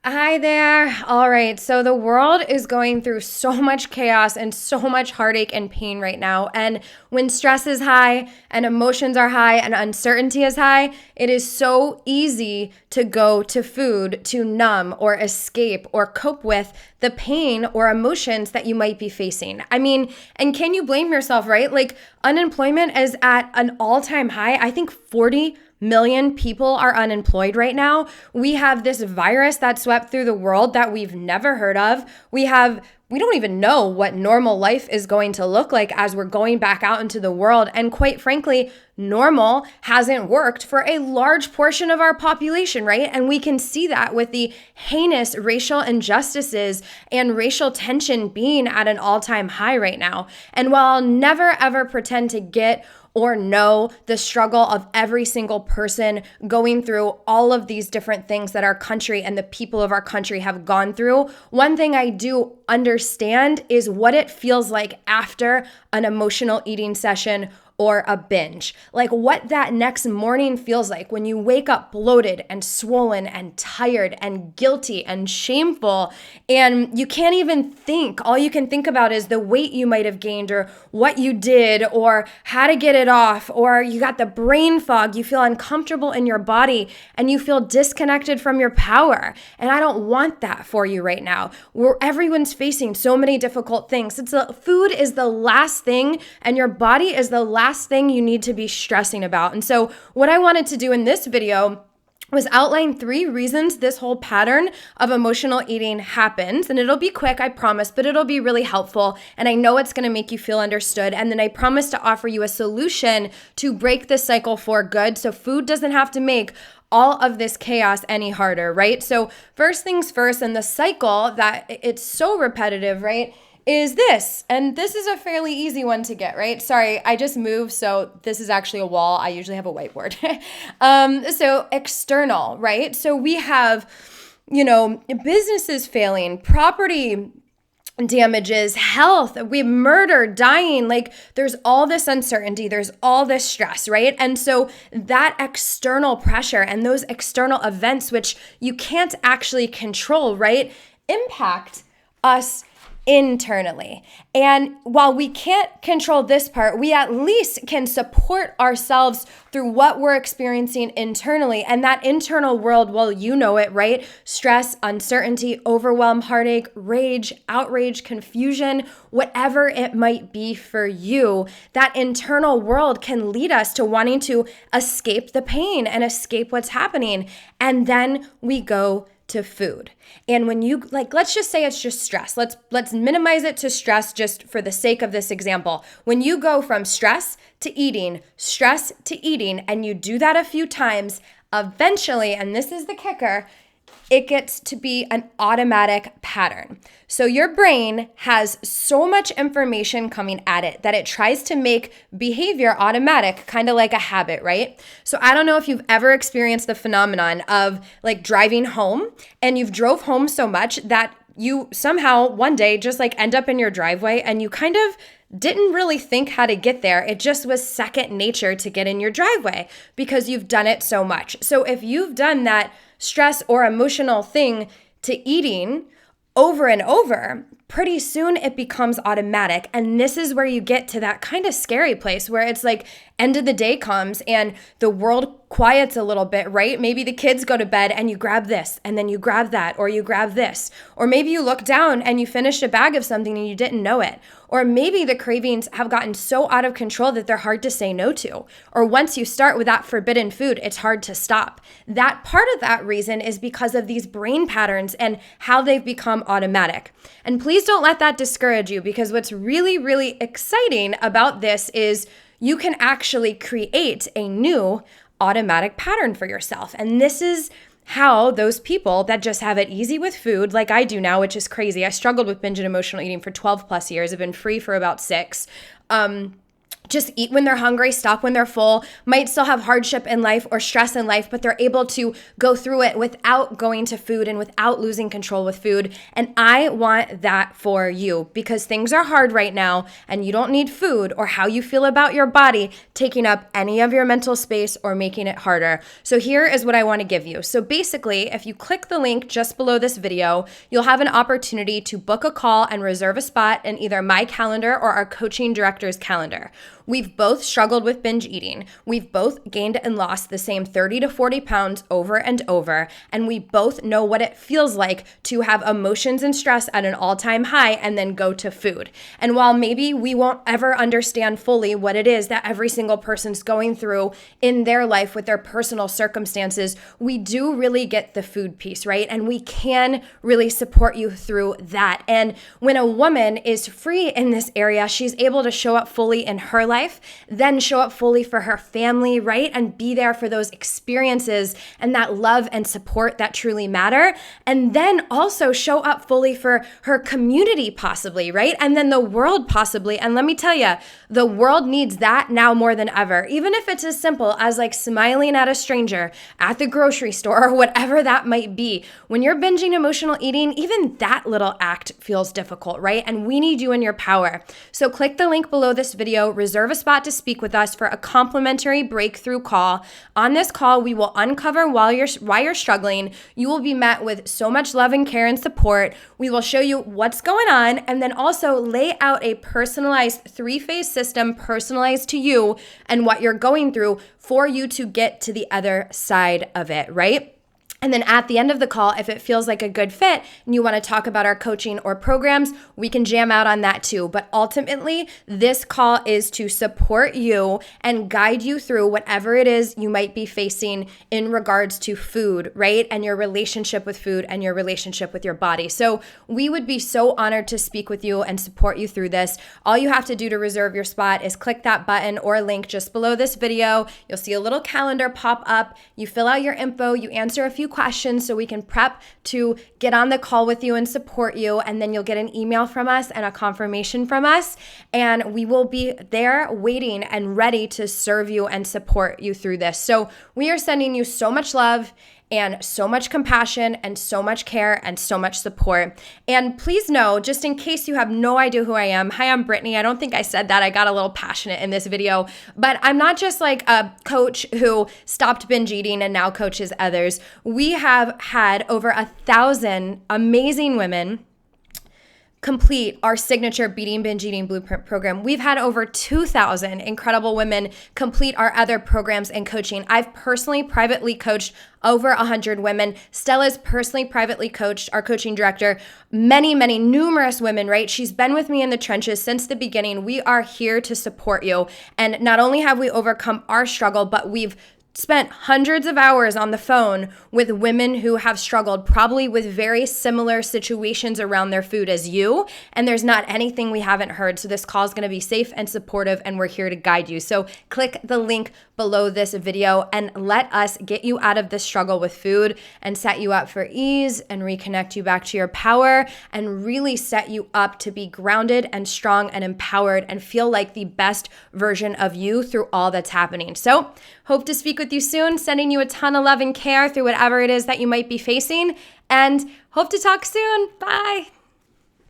Hi there. All right. So the world is going through so much chaos and so much heartache and pain right now. And when stress is high and emotions are high and uncertainty is high, it is so easy to go to food to numb or escape or cope with the pain or emotions that you might be facing. I mean, and can you blame yourself, right? Like unemployment is at an all-time high. I think 40 million people are unemployed right now. We have this virus that swept through the world that we've never heard of. We don't even know what normal life is going to look like as we're going back out into the world. And quite frankly, normal hasn't worked for a large portion of our population, right? And we can see that with the heinous racial injustices and racial tension being at an all-time high right now. And while I'll never ever pretend to get or know the struggle of every single person going through all of these different things that our country and the people of our country have gone through, one thing I do understand is what it feels like after an emotional eating session or a binge. Like what that next morning feels like when you wake up bloated and swollen and tired and guilty and shameful, and you can't even think. All you can think about is the weight you might have gained or what you did or how to get it off, or you got the brain fog, you feel uncomfortable in your body and you feel disconnected from your power. And I don't want that for you right now. Everyone's facing so many difficult things. Food is the last thing and your body is the last thing you need to be stressing about. And so what I wanted to do in this video was outline 3 reasons this whole pattern of emotional eating happens. And it'll be quick, I promise, but it'll be really helpful. And I know it's gonna make you feel understood. And then I promise to offer you a solution to break this cycle for good so food doesn't have to make all of this chaos any harder, right? So first things first, and the cycle that it's so repetitive, right, is this. And this is a fairly easy one to get, right? Sorry, I just moved, so this is actually a wall. I usually have a whiteboard. So external, right? So we have, businesses failing, property damages, health, we murder, dying, like there's all this uncertainty, there's all this stress, right? And so that external pressure and those external events, which you can't actually control, right, impact us internally. And while we can't control this part, we at least can support ourselves through what we're experiencing internally. And that internal world, well, you know it, right? Stress, uncertainty, overwhelm, heartache, rage, outrage, confusion, whatever it might be for you, that internal world can lead us to wanting to escape the pain and escape what's happening. And then we go to food. And when you let's just say it's just stress. Let's minimize it to stress just for the sake of this example. When you go from stress to eating, and you do that a few times, eventually, and this is the kicker, it gets to be an automatic pattern. So your brain has so much information coming at it that it tries to make behavior automatic, kind of like a habit, right? So I don't know if you've ever experienced the phenomenon of like driving home and you've drove home so much that you somehow one day just like end up in your driveway and you kind of didn't really think how to get there. It just was second nature to get in your driveway because you've done it so much. So if you've done that stress or emotional thing to eating over and over, pretty soon it becomes automatic. And this is where you get to that kind of scary place where it's like end of the day comes and the world quiets a little bit, right? Maybe the kids go to bed and you grab this and then you grab that, or you grab this. Or maybe you look down and you finished a bag of something and you didn't know it. Or maybe the cravings have gotten so out of control that they're hard to say no to. Or once you start with that forbidden food, it's hard to stop. That part of that reason is because of these brain patterns and how they've become automatic. And please don't let that discourage you, because what's really, really exciting about this is you can actually create a new automatic pattern for yourself. And this is how those people that just have it easy with food, like I do now, which is crazy. I struggled with binge and emotional eating for 12 plus years. I've been free for about 6. just eat when they're hungry, stop when they're full, might still have hardship in life or stress in life, but they're able to go through it without going to food and without losing control with food. And I want that for you, because things are hard right now and you don't need food or how you feel about your body taking up any of your mental space or making it harder. So here is what I want to give you. So basically, if you click the link just below this video, you'll have an opportunity to book a call and reserve a spot in either my calendar or our coaching director's calendar. We've both struggled with binge eating. We've both gained and lost the same 30 to 40 pounds over and over. And we both know what it feels like to have emotions and stress at an all-time high and then go to food. And while maybe we won't ever understand fully what it is that every single person's going through in their life with their personal circumstances, we do really get the food piece, right? And we can really support you through that. And when a woman is free in this area, she's able to show up fully in her life, then show up fully for her family, right? And be there for those experiences and that love and support that truly matter. And then also show up fully for her community possibly, right? And then the world possibly. And let me tell you, the world needs that now more than ever. Even if it's as simple as like smiling at a stranger at the grocery store or whatever that might be. When you're binging emotional eating, even that little act feels difficult, right? And we need you in your power. So click the link below this video, reserve a spot to speak with us for a complimentary breakthrough call. On this call, we will uncover why you're struggling. You will be met with so much love and care and support. We will show you what's going on and then also lay out a personalized 3-phase system personalized to you and what you're going through for you to get to the other side of it, right? And then at the end of the call, if it feels like a good fit and you want to talk about our coaching or programs, we can jam out on that too. But ultimately, this call is to support you and guide you through whatever it is you might be facing in regards to food, right? And your relationship with food and your relationship with your body. So we would be so honored to speak with you and support you through this. All you have to do to reserve your spot is click that button or link just below this video. You'll see a little calendar pop up. You fill out your info, you answer a few questions so we can prep to get on the call with you and support you. And then you'll get an email from us and a confirmation from us. And we will be there waiting and ready to serve you and support you through this. So we are sending you so much love and so much compassion and so much care and so much support. And please know, just in case you have no idea who I am, hi, I'm Brittany. I don't think I said that. I got a little passionate in this video, but I'm not just like a coach who stopped binge eating and now coaches others. We have had over 1,000 amazing women complete our signature Beating Binge Eating Blueprint program. We've had over 2,000 incredible women complete our other programs and coaching. I've personally privately coached over 100 women. Stella's personally privately coached, our coaching director, many, numerous women, right? She's been with me in the trenches since the beginning. We are here to support you. And not only have we overcome our struggle, but we've spent hundreds of hours on the phone with women who have struggled probably with very similar situations around their food as you, and there's not anything we haven't heard. So this call is going to be safe and supportive, and we're here to guide you. So click the link below this video and let us get you out of this struggle with food and set you up for ease and reconnect you back to your power and really set you up to be grounded and strong and empowered and feel like the best version of you through all that's happening. So hope to speak with you soon, sending you a ton of love and care through whatever it is that you might be facing, and hope to talk soon. Bye.